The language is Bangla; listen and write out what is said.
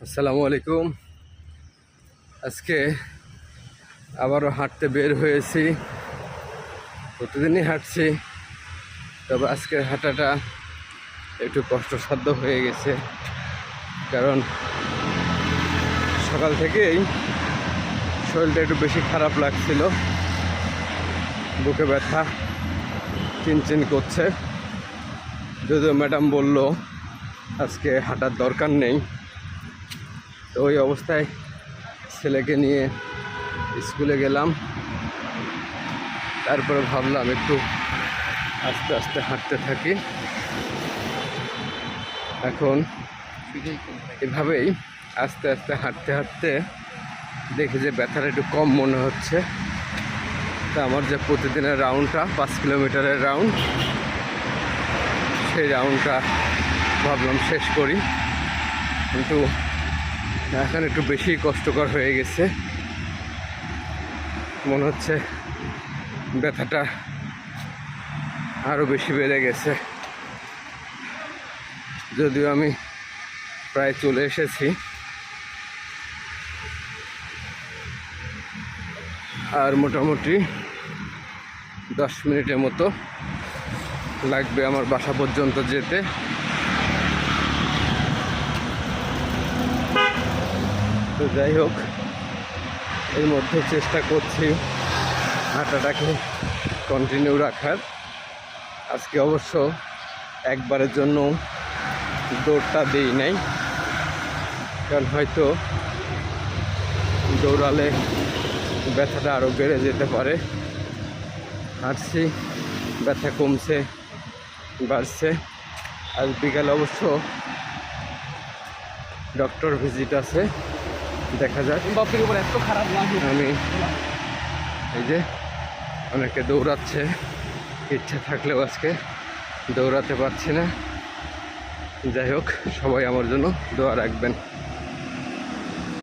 আসসালামু আলাইকুম। আজকে আবারও হাঁটতে বের হয়েছি। প্রতিদিনই হাঁটছি, তবে আজকের হাঁটাটা একটু কষ্টসাধ্য হয়ে গেছে, কারণ সকাল থেকেই শরীরটা একটু বেশি খারাপ লাগছিল। বুকে ব্যথা চিনচিন করছে। যদিও ম্যাডাম বলল আজকে হাঁটার দরকার নেই, তো ওই অবস্থায় ছেলেকে নিয়ে স্কুলে গেলাম। তারপরে ভাবলাম একটু আস্তে আস্তে হাঁটতে থাকি। এখন এভাবেই আস্তে আস্তে হাঁটতে হাঁটতে দেখি যে ব্যথাটা একটু কম মনে হচ্ছে। তা আমার যে প্রতিদিনের রাউন্ডটা 5 কিলোমিটারের রাউন্ড, সেই রাউন্ডটা ভাবলাম শেষ করি, কিন্তু এখন একটু বেশি কষ্টকর হয়ে গেছে। মনে হচ্ছে ব্যথাটা আরও বেশি বেড়ে গেছে। যদিও আমি প্রায় চলে এসেছি, আর মোটামুটি 10 মিনিটের মতো লাগবে আমার বাসা পর্যন্ত যেতে। তো যাই হোক, এর মধ্যে চেষ্টা করছি হাঁটাটাকে কন্টিনিউ রাখার। আজকে অবশ্য একবারের জন্য দৌড়টা দিই নাই, কারণ হয়তো দৌড়ালে ব্যথাটা আরও বেড়ে যেতে পারে। হাঁটছি, ব্যথা কমছে, বাড়ছে। আজ বিকালে অবশ্য ডক্টর ভিজিট আছে, দেখা যাক। আমি এই যে অনেকে দৌড়াচ্ছে, ইচ্ছা থাকলেও আজকে দৌড়াতে পারছি না। যাই হোক, সবাই আমার জন্য দোয়া রাখবেন।